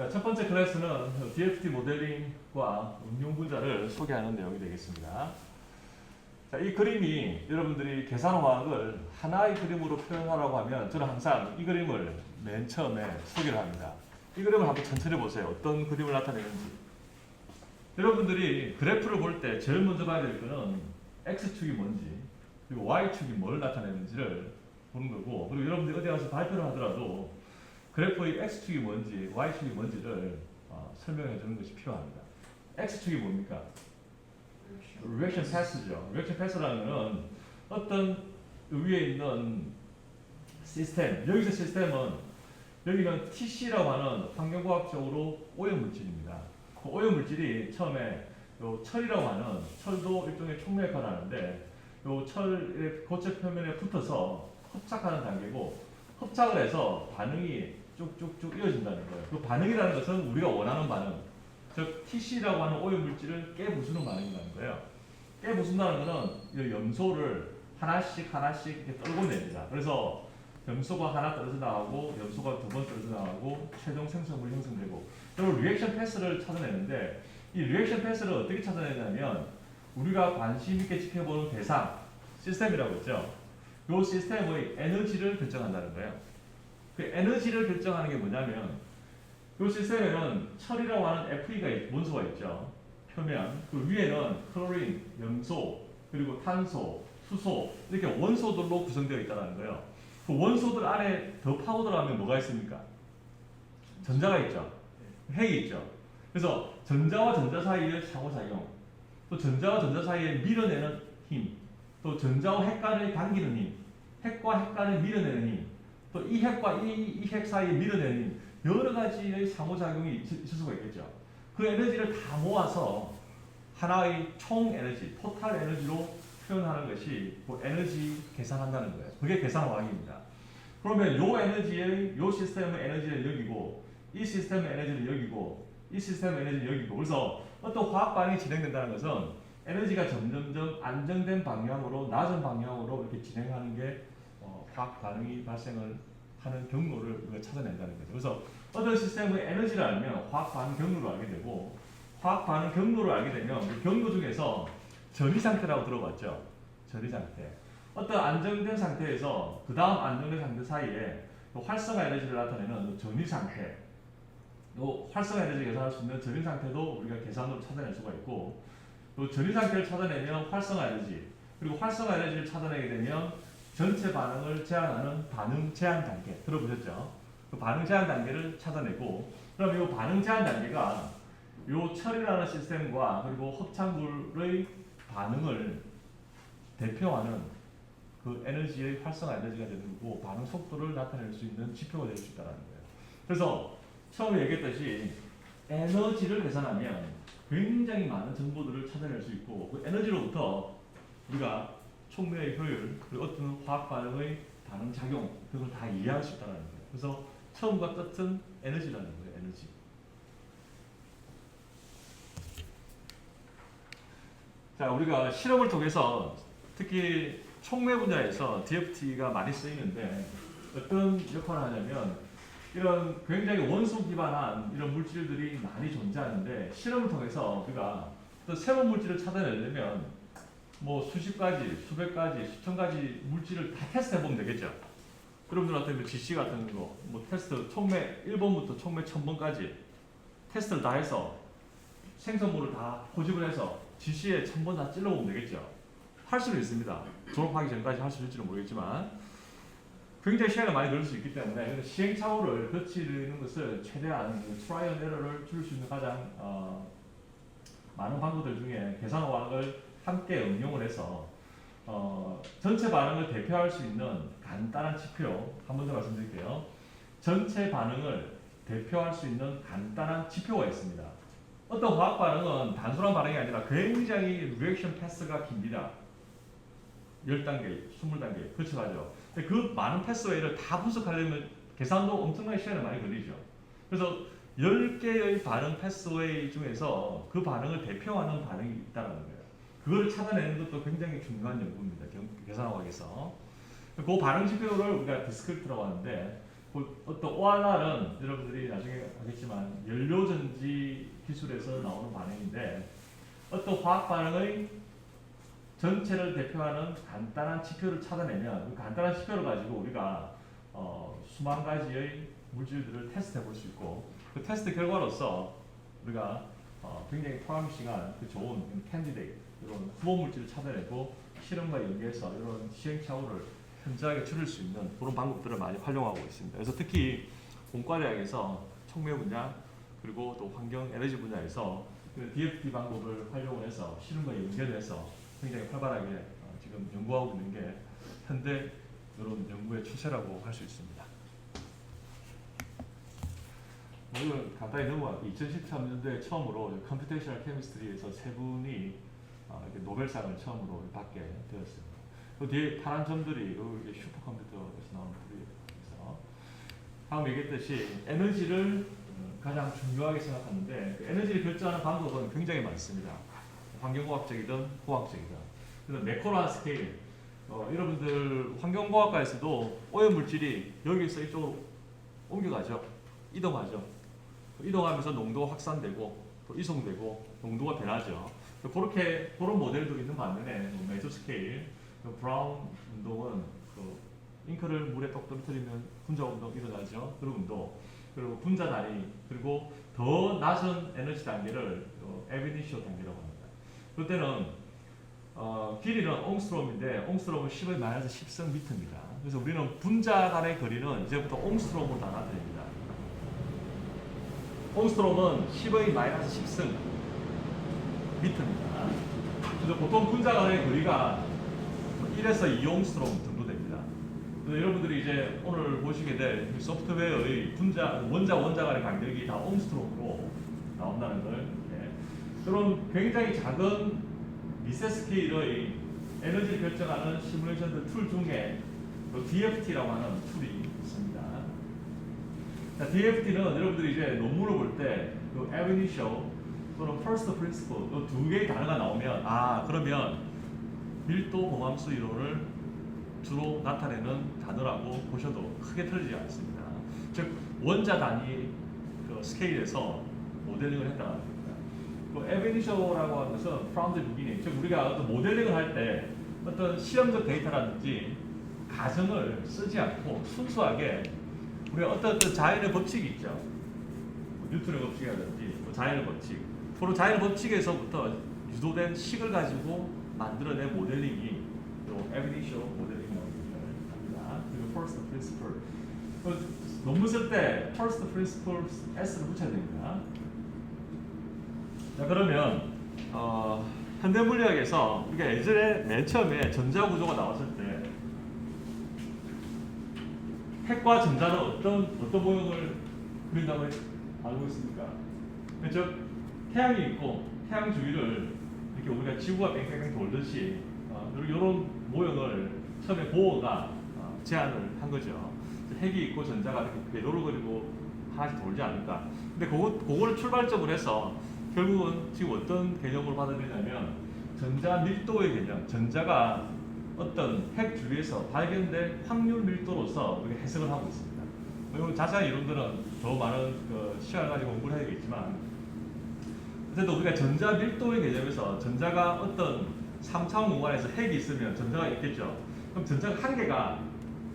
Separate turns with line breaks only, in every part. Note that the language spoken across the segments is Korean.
자, 첫 번째 클래스는 DFT 모델링과 응용 분자를 소개하는 내용이 되겠습니다. 자, 이 그림이 여러분들이 계산화학을 하나의 그림으로 표현하라고 하면 저는 항상 이 그림을 맨 처음에 소개를 합니다. 이 그림을 한번 천천히 보세요. 어떤 그림을 나타내는지. 여러분들이 그래프를 볼 때 제일 먼저 봐야 될 거는 X축이 뭔지 그리고 Y축이 뭘 나타내는지를 보는 거고, 그리고 여러분들이 어디 가서 발표를 하더라도 그래프의 X축이 뭔지 Y축이 뭔지를 설명해 주는 것이 필요합니다. X축이 뭡니까? 리액션 패스죠. 리액션 패스라는 것은 어떤 위에 있는 시스템, 여기서 시스템은 여기는 TC라고 하는 환경과학적으로 오염물질입니다. 그 오염물질이 처음에 요 철이라고 하는, 철도 일종의 촉매 역할을 하는데 요 철의 고체 표면에 붙어서 흡착하는 단계고, 흡착을 해서 반응이 쭉쭉쭉 이어진다는 거예요. 그 반응이라는 것은 우리가 원하는 반응, 즉 TC라고 하는 오염물질을 깨부수는 반응이라는 거예요. 깨부순다는 것은 염소를 하나씩 이렇게 떨고 냅니다. 그래서 염소가 하나 떨어져 나가고 염소가 두 번 떨어져 나가고 최종 생성물이 형성되고, 그리고 리액션 패스를 찾아내는데, 이 리액션 패스를 어떻게 찾아내냐면 우리가 관심 있게 지켜보는 대상, 시스템이라고 했죠. 이 시스템의 에너지를 결정한다는 거예요. 그 에너지를 결정하는 게 뭐냐면, 이 시스템에는 철이라고 하는 FE가 원소가 있죠. 표면, 그 위에는 클로린, 염소, 그리고 탄소, 수소, 이렇게 원소들로 구성되어 있다는 거예요. 그 원소들 안에 더 파고 들어가면 뭐가 있습니까? 전자가 있죠. 핵이 있죠. 그래서 전자와 전자 사이의 상호작용, 또 전자와 전자 사이에 밀어내는 힘, 또 전자와 핵 간을 당기는 힘, 핵과 핵 간을 밀어내는 힘, 또 이 핵과 이 핵 사이에 밀어내는 힘, 여러 가지의 상호작용이 있을 수가 있겠죠. 그 에너지를 다 모아서 하나의 총 에너지, 토탈 에너지로 표현하는 것이 그 에너지 계산한다는 거예요. 그게 계산화학입니다. 그러면 요 에너지의, 요 시스템의 에너지를 여기고, 이 시스템의 에너지를 여기고, 이 시스템의 에너지를 여기고, 그래서 어떤 화학 반응이 진행된다는 것은 에너지가 점점점 안정된 방향으로, 낮은 방향으로 이렇게 진행하는 게 화학 반응이 발생을 하는 경로를 우리가 찾아낸다는 거죠. 그래서 어떤 시스템의 에너지를 알면 화학 반응 경로를 알게 되고, 화학 반응 경로를 알게 되면 그 경로 중에서 전이 상태라고 들어봤죠. 전이 상태. 어떤 안정된 상태에서 그 다음 안정된 상태 사이에 활성화 에너지를 나타내는 전이 상태, 또 활성화 에너지 계산할 수 있는 전이 상태도 우리가 계산으로 찾아낼 수가 있고, 또 전이 상태를 찾아내면 활성화 에너지, 그리고 활성화 에너지를 찾아내게 되면 전체 반응을 제한하는 반응 제한 단계 들어보셨죠? 그 반응 제한 단계를 찾아내고, 그럼 이 반응 제한 단계가 이 철이라는 시스템과 그리고 흡착물의 반응을 대표하는 그 에너지의 활성화 에너지가 되는 거고, 반응 속도를 나타낼 수 있는 지표가 될 수 있다는 거예요. 그래서 처음에 얘기했듯이 에너지를 계산하면 굉장히 많은 정보들을 찾아낼 수 있고, 그 에너지로부터 우리가 촉매의 효율, 그리고 어떤 화학 반응의 반응 작용 등을 다 이해할 수 있다는 거예요. 그래서 처음과 끝은 에너지라는 거예요. 에너지. 자, 우리가 실험을 통해서 특히 촉매 분야에서 DFT가 많이 쓰이는데 어떤 역할을 하냐면, 이런 굉장히 원소 기반한 이런 물질들이 많이 존재하는데, 실험을 통해서 우리가 어떤 새로운 물질을 찾아내려면 뭐 수십 가지, 수백 가지, 수천 가지 물질을 다 테스트해 보면 되겠죠. 여러분들한테 GC 같은 거, 뭐 테스트 촉매 1번부터 촉매 1000번까지 테스트를 다 해서 생성물을 다 포집을 해서 GC에 1000번 다 찔러보면 되겠죠. 할 수는 있습니다. 졸업하기 전까지 할 수 있을지는 모르겠지만 굉장히 시간이 많이 걸릴 수 있기 때문에 시행착오를 거치는 것을 최대한 트라이얼 에러를 줄일 수 있는 가장 많은 방법들 중에 계산화학을 함께 응용을 해서 전체 반응을 대표할 수 있는 간단한 지표 한 번 더 말씀드릴게요. 전체 반응을 대표할 수 있는 간단한 지표가 있습니다. 어떤 화학 반응은 단순한 반응이 아니라 굉장히 리액션 패스가 깁니다. 10단계, 20단계 거쳐가죠. 그 많은 패스웨이를 다 분석하려면 계산도 엄청나게 시간이 많이 걸리죠. 그래서 10개의 반응 패스웨이 중에서 그 반응을 대표하는 반응이 있다는 거예요. 그거를 찾아내는 것도 굉장히 중요한 연구입니다. 계산화학에서. 그 반응 지표를 우리가 디스크립트라고 하는데, 어떤 ORR은 여러분들이 나중에 하겠지만 연료전지 기술에서 나오는 반응인데 어떤 화학 반응의 전체를 대표하는 간단한 지표를 찾아내면 그 간단한 지표를 가지고 우리가 수만 가지의 물질들을 테스트해 볼 수 있고 그 테스트 결과로서 우리가 굉장히 프로미싱한 그 좋은 캔디데이트 이런 후보 물질을 찾아내고 실험과 연계해서 이런 시행착오를 현저하게 줄일 수 있는 그런 방법들을 많이 활용하고 있습니다. 그래서 특히 공과대학에서 촉매 분야 그리고 또 환경 에너지 분야에서 그 DFT 방법을 활용을 해서 실험과 연결해서 굉장히 활발하게 지금 연구하고 있는 게 현대 이런 연구의 추세라고 할 수 있습니다. 이건 간단히 넘어갈게요. 2013년도에 처음으로 컴퓨테이셔널 케미스트리에서 세 분이 노벨상을 처음으로 받게 되었습니다. 그 뒤에 파란 점들이 이게 슈퍼컴퓨터에서 나오는 불이에서 방금 얘기했듯이 에너지를 가장 중요하게 생각하는데 그 에너지를 결정하는 방법은 굉장히 많습니다. 환경공학적이든 화학적이든. 그래서 매크로한 스케일. 여러분들 환경공학과에서도 오염물질이 여기서 이쪽으로 옮겨가죠. 이동하죠. 이동하면서 농도가 확산되고 또 이송되고 농도가 변하죠. 그렇게 그런 모델도 있는 반면에 메조 스케일, 브라운 운동은 잉크를 물에 똑 떨어뜨리면 분자 운동 일어나죠. 그런 운동. 그리고 분자 단위 그리고 더 낮은 에너지 단계를 에비니쇼 단계라고 합니다. 그때는 길이는 옹스트롬인데 옹스트롬은 10의 마이너스 10성 미터입니다. 그래서 우리는 분자 간의 거리는 이제부터 옹스트롬으로 다 나타냅니다. 옹스트롬은 10의 마이너스 10성 미터입니다. 그래서 보통 분자 간의 거리가 1에서 2옹스트롬 정도 됩니다. 그래서 여러분들이 이제 오늘 보시게 될 소프트웨어의 원자 간의 간격이 다 옹스트롬으로 나온다는 걸 그런 굉장히 작은 미세 스케일의 에너지를 결정하는 시뮬레이션 툴 중에 DFT라고 하는 툴이 있습니다. 자, DFT는 여러분들이 이제 논문을 볼 때 ab initio 또는 first principle 이 두 개의 단어가 나오면 그러면 밀도 공함수 이론을 주로 나타내는 단어라고 보셔도 크게 틀리지 않습니다. 즉 원자 단위 스케일에서 모델링을 했다는 겁니다. ab initio라고 하는 것은 from the beginning, 즉 우리가 어떤 모델링을 할 때 어떤 시험적 데이터라든지 가정을 쓰지 않고 순수하게 우리가 어떤 자연의 법칙이 있죠. 뉴턴의 법칙이라든지 자연의 법칙, 서로 자연의 법칙에서부터 유도된 식을 가지고 만들어낸 모델링이 ab initio 모델링이라고 합니다. 그리고 first principle. 논문 쓸 때 first principle S를 붙여야 됩니다. 자, 그러면 현대물리학에서 우리가 예전에 맨 처음에 전자구조가 나왔을 때 핵과 전자는 어떤 모형을 그린다고 알고 있습니까? 즉 태양이 있고 태양 주위를 이렇게 우리가 지구가 뺑뺑뺑 돌듯이 이런 모형을 처음에 보어가 제안을 한 거죠. 핵이 있고 전자가 이렇게 궤도를 그리고 하나씩 돌지 않을까. 근데 그거를 출발점으로 해서 결국은 지금 어떤 개념으로 받아들이냐면 전자 밀도의 개념, 전자가 어떤 핵 주위에서 발견된 확률 밀도로서 우리가 해석을 하고 있습니다. 이런 자세한 이론들은 더 많은 시간을 가지고 공부를 해야겠지만 어쨌든 우리가 전자 밀도의 개념에서 전자가 어떤 3차원 공간에서 핵이 있으면 전자가 있겠죠. 그럼 전자가 한 개가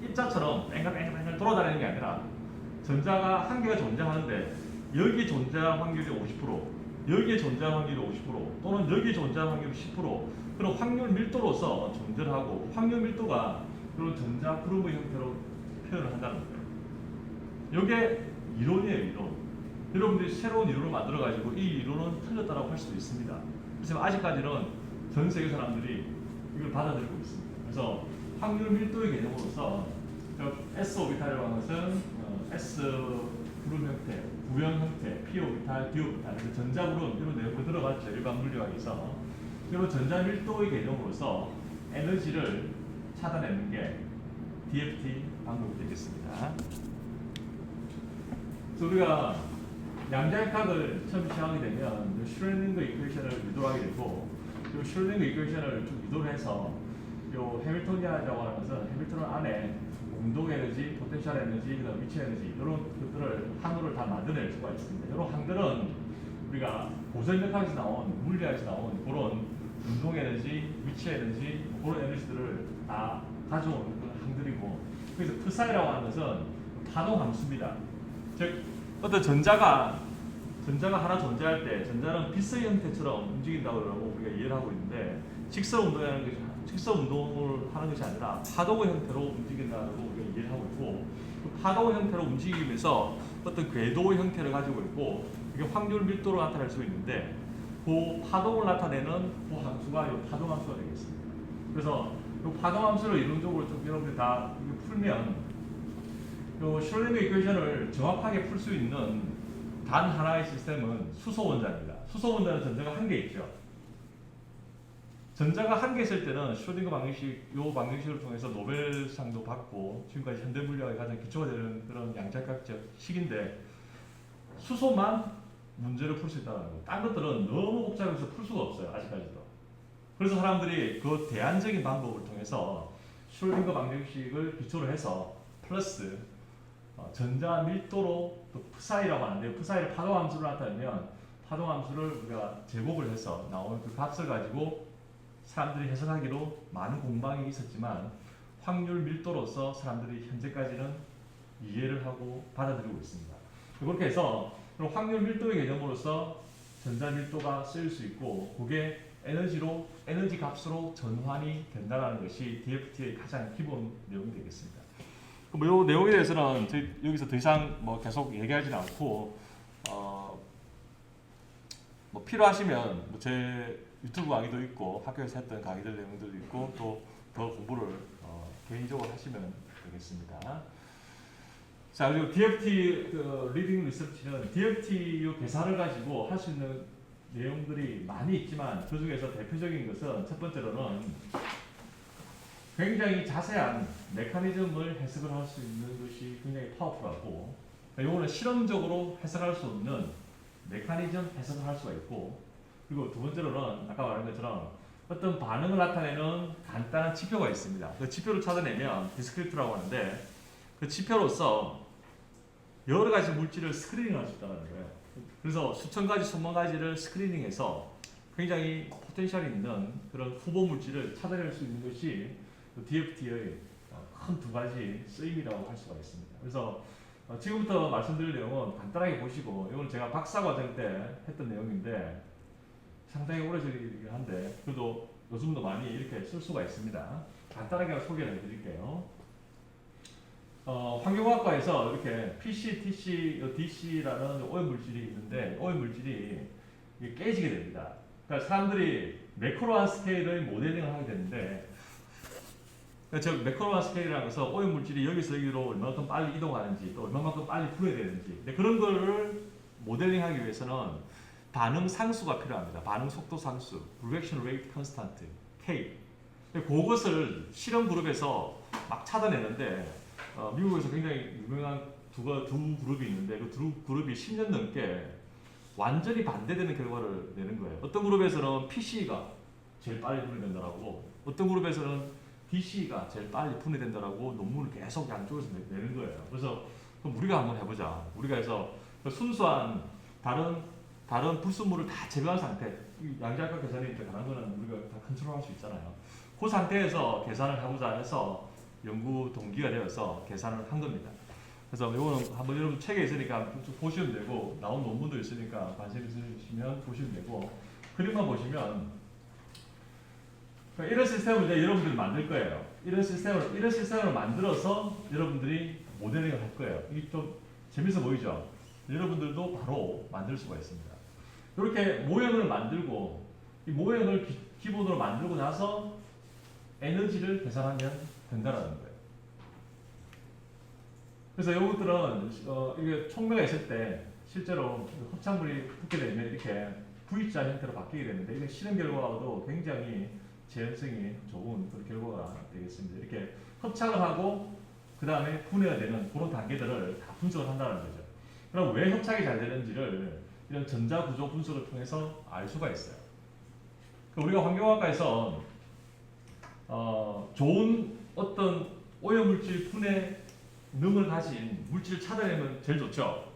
입자처럼 뺑글뺑글 돌아다니는 게 아니라 전자가 한 개가 존재하는데 여기 존재 확률이 50%, 여기에 존재 확률이 50% 또는 여기 존재 확률이 10% 그런 확률 밀도로서 존재를 하고 확률 밀도가 그런 전자 그룹의 형태로 표현을 한다는 거예요. 이게 이론이에요, 이론. 여러분들이 새로운 이론을 만들어 가지고 이 이론은 틀렸다고 할 수도 있습니다. 하지만 아직까지는 전 세계 사람들이 이걸 받아들이고 있습니다. 그래서 확률 밀도의 개념으로서 S 오비탈이라고 하는 것은 S 구름 형태, 구형 형태, P 오비탈, D 오비탈, 전자 구름 이런 내용도 들어갔죠. 일반 물리학에서. 그리고 전자 밀도의 개념으로서 에너지를 찾아내는 게 DFT 방법이 되겠습니다. 그래서 우리가 양자역학을 처음 시작하게 되면 슈레딩거 이퀘이션을 유도하게 되고 이 슈레딩거 이퀘이션을 좀 유도를 해서 요 해밀토니아라고 하는 것은 해밀턴 안에 운동 에너지, 포텐셜 에너지, 그다음 위치 에너지 이런 것들을 항으로 다 만들어낼 수가 있습니다. 이런 항들은 우리가 고전력학에서 나온 물리학에서 나온 그런 운동 에너지, 위치 에너지 그런 에너지들을 다 가져오는 그런 항들이고, 그래서 프사이라고 하는 것은 파동 함수입니다. 즉 어떤 전자가 하나 존재할 때 전자는 빛의 형태처럼 움직인다고 우리가 이해를 하고 있는데, 직선 운동을 하는 것이 아니라 파동의 형태로 움직인다고 우리가 이해를 하고 있고, 그 파동의 형태로 움직이면서 어떤 궤도의 형태를 가지고 있고, 이게 확률 밀도로 나타날 수 있는데, 그 파동을 나타내는 그 함수가 이 파동 함수가 되겠습니다. 그래서 이 파동 함수를 이론적으로 좀 여러분들이 다 풀면 이 슐링거 이퀘이션을 정확하게 풀 수 있는 단 하나의 시스템은 수소 원자입니다. 수소 원자는 전자가 한 개 있죠. 전자가 한 개 있을 때는 슈로딩거 방정식, 요 방정식을 통해서 노벨상도 받고 지금까지 현대 물리학의 가장 기초가 되는 그런 양자역학적 식인데, 수소만 문제를 풀 수 있다는 거예요. 딴 것들은 너무 복잡해서 풀 수가 없어요, 아직까지도. 그래서 사람들이 그 대안적인 방법을 통해서 슈로딩거 방정식을 기초로 해서 플러스 전자 밀도로 또 프사이라고 하는데, 프사이를 파동 함수로 나타내면 파동 함수를 우리가 제곱을 해서 나오는 그 값을 가지고 사람들이 해석하기로 많은 공방이 있었지만, 확률 밀도로서 사람들이 현재까지는 이해를 하고 받아들이고 있습니다. 그렇게 해서 확률 밀도의 개념으로서 전자 밀도가 쓰일 수 있고, 그게 에너지 값으로 전환이 된다는 것이 DFT의 가장 기본 내용이 되겠습니다. 이 내용에 대해서는 여기서 더 이상 계속 얘기하지는 않고, 필요하시면 제 유튜브 강의도 있고 학교에서 했던 강의들 내용들도 있고, 또 더 공부를 개인적으로 하시면 되겠습니다. 자, 그리고 DFT 리딩 리서치는 DFT 계산을 가지고 할 수 있는 내용들이 많이 있지만, 그 중에서 대표적인 것은 첫 번째로는 굉장히 자세한 메커니즘을 해석을 할 수 있는 것이 굉장히 파워풀하고, 이거는 실험적으로 해석할 수 없는 메커니즘 해석을 할 수가 있고, 그리고 두 번째로는 아까 말한 것처럼 어떤 반응을 나타내는 간단한 지표가 있습니다. 그 지표를 찾아내면 디스크리프트라고 하는데, 그 지표로서 여러 가지 물질을 스크리닝할 수 있다는 거예요. 그래서 수천 가지, 수만 가지를 스크리닝해서 굉장히 포텐셜이 있는 그런 후보 물질을 찾아낼 수 있는 것이 DFT의 큰 두 가지 쓰임이라고 할 수가 있습니다. 그래서 지금부터 말씀드릴 내용은 간단하게 보시고, 이건 제가 박사과정 때 했던 내용인데 상당히 오래전이긴 한데 그래도 요즘도 많이 이렇게 쓸 수가 있습니다. 간단하게 소개를 해드릴게요. 환경화학과에서 이렇게 PC, TC, DC라는 오염 물질이 있는데, 오염 물질이 깨지게 됩니다. 그러니까 사람들이 매크로한 스케일의 모델링을 하게 되는데, 즉 매크로한 스케일이라는 것은 오염 물질이 여기서 여기로 얼마만큼 빨리 이동하는지, 또 얼마만큼 빨리 분해야 되는지, 근데 그런 거를 모델링하기 위해서는 반응 상수가 필요합니다. 반응 속도 상수, reaction rate constant, K. 그것을 실험 그룹에서 막 찾아내는데, 미국에서 굉장히 유명한 두 그룹이 있는데, 그 두 그룹이 10년 넘게 완전히 반대되는 결과를 내는 거예요. 어떤 그룹에서는 PC가 제일 빨리 분해된다라고, 어떤 그룹에서는 DC가 제일 빨리 분해된다라고 논문을 계속 양쪽에서 내는 거예요. 그래서 그럼 우리가 한번 해보자. 우리가 해서 순수한 다른 불순물을 다 제거한 상태, 양자역학 계산이 가능한 거는 우리가 다 컨트롤할 수 있잖아요. 그 상태에서 계산을 해보자 해서 연구 동기가 되어서 계산을 한 겁니다. 그래서 이거는 한번 여러분 책에 있으니까 보시면 되고, 나온 논문도 있으니까 관심 있으시면 보시면 되고, 그림만 보시면 이런 시스템을 이제 여러분들이 만들 거예요. 이런 시스템을 만들어서 여러분들이 모델링을 할 거예요. 이게 좀 재밌어 보이죠? 여러분들도 바로 만들 수가 있습니다. 이렇게 모형을 만들고, 이 모형을 기본으로 만들고 나서 에너지를 계산하면 된다라는 거예요. 그래서 이것들은 이게 촉매가 있을 때 실제로 합창물이 붙게 되면 이렇게 V자 형태로 바뀌게 되는데, 이게 실험 결과도 굉장히 재현성이 좋은 그런 결과가 되겠습니다. 이렇게 협착을 하고 그 다음에 분해가 되는 그런 단계들을 다 분석을 한다는 거죠. 그럼 왜 협착이 잘 되는지를 이런 전자구조 분석을 통해서 알 수가 있어요. 우리가 환경학과에서 좋은 어떤 오염물질 분해 능을 가진 물질을 찾아내면 제일 좋죠.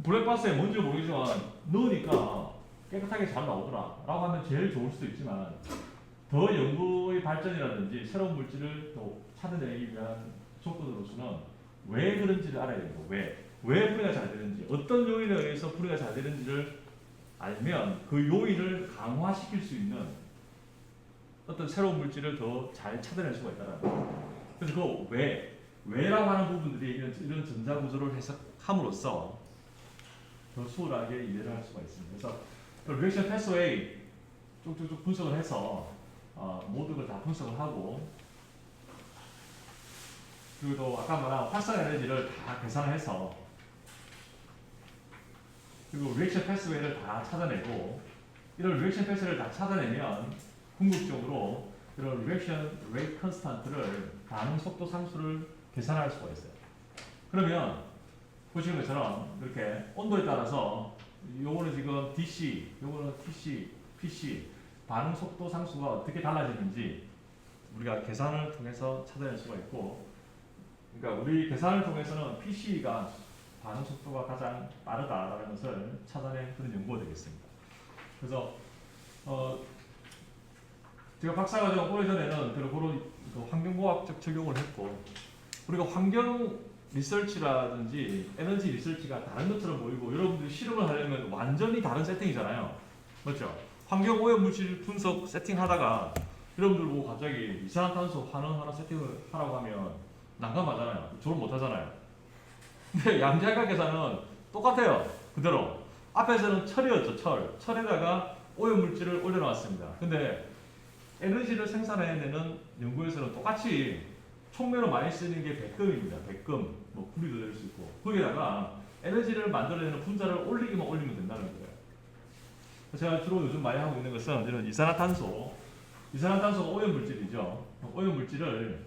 블랙박스에 뭔지 모르겠지만 넣으니까 깨끗하게 잘 나오더라 라고 하면 제일 좋을 수도 있지만, 더 연구의 발전이라든지 새로운 물질을 또 찾아내기 위한 조건으로서는 왜 그런지를 알아야 됩니다. 왜 분해가 잘 되는지, 어떤 요인에 의해서 분해가 잘 되는지를 알면 그 요인을 강화시킬 수 있는 어떤 새로운 물질을 더 잘 찾아낼 수가 있다는 거예요. 그래서 그 왜라고 하는 부분들이 이런 전자구조를 해석함으로써 더 수월하게 이해를 할 수가 있습니다. 그래서 그 리액션 패스웨이 쭉쭉쭉 분석을 해서 모든 걸 다 분석을 하고, 그리고 또 아까 말한 활성 에너지를 다 계산을 해서, 그리고 리액션 패스웨이를 다 찾아내고, 이런 리액션 패스를 다 찾아내면 궁극적으로 이런 리액션 레이트 컨스탄트를, 반응 속도 상수를 계산할 수가 있어요. 그러면 보시는 것처럼 이렇게 온도에 따라서 요거는 지금 DC, 요거는 TC, PC 반응 속도 상수가 어떻게 달라지는지 우리가 계산을 통해서 찾아낼 수가 있고, 그러니까 우리 계산을 통해서는 PC가 반응 속도가 가장 빠르다라는 것을 찾아낸 그런 연구가 되겠습니다. 그래서 제가 박사과정 오래전에는 그런 환경공학적 적용을 했고, 우리가 환경 리서치라든지 에너지 리서치가 다른 것처럼 보이고, 여러분들이 실험을 하려면 완전히 다른 세팅이잖아요. 맞죠? 환경 오염 물질 분석 세팅하다가 여러분들 보고 갑자기 이산화탄소 환원 하나 세팅을 하라고 하면 난감하잖아요. 졸업 못 하잖아요. 근데 양자역학 계산은 똑같아요. 그대로. 앞에서는 철이었죠, 철에다가 오염 물질을 올려놨습니다. 근데 에너지를 생산해내는 연구에서는 똑같이 촉매로 많이 쓰는 게 백금입니다. 백금, 뭐 구리도 될 수 있고, 거기다가 에너지를 만들어내는 분자를 올리기만 올리면 된다는 거예요. 제가 주로 요즘 많이 하고 있는 것은 이런 이산화탄소가 오염 물질이죠. 오염 물질을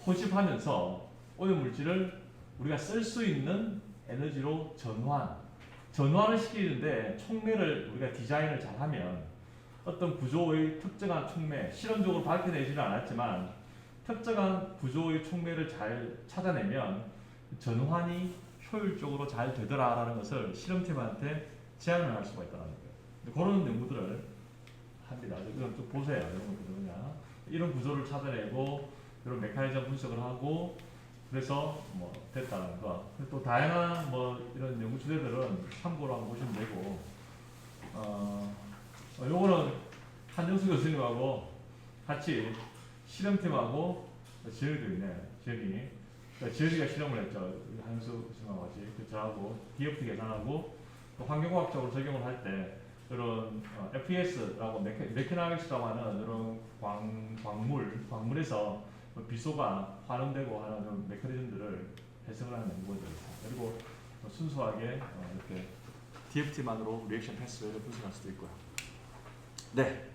포집하면서 오염 물질을 우리가 쓸 수 있는 에너지로 전환을 시키는데, 촉매를 우리가 디자인을 잘하면 어떤 구조의 특정한 촉매, 실험적으로 밝혀내지는 않았지만 특정한 구조의 촉매를 잘 찾아내면 전환이 효율적으로 잘 되더라라는 것을 실험팀한테 제안을 할 수가 있다는 거예요. 그런 연구들을 합니다. 이건 좀 보세요. 이런 것들 그냥 이런 구조를 찾아내고 이런 메커니즘 분석을 하고, 그래서 뭐 됐다는 거. 또 다양한 뭐 이런 연구 주제들은 참고로 한번 보시면 되고, 요거는 한정수 교수님하고 같이 실험팀하고 지열이도 있네. 지열이가 실험을 했죠. 한정수 교수님하고 같이. 저하고 DFT 계산하고 또 환경과학적으로 적용을 할 때 이런 FES라고 메케나믹스라고 하는 이런 광물에서 비소가 환원되고 하는 그런 메커니즘들을 해석을 하는 연구가 되겠습니다. 그리고 순수하게 이렇게 DFT만으로 리액션 패스를 분석할 수도 있고요. 네.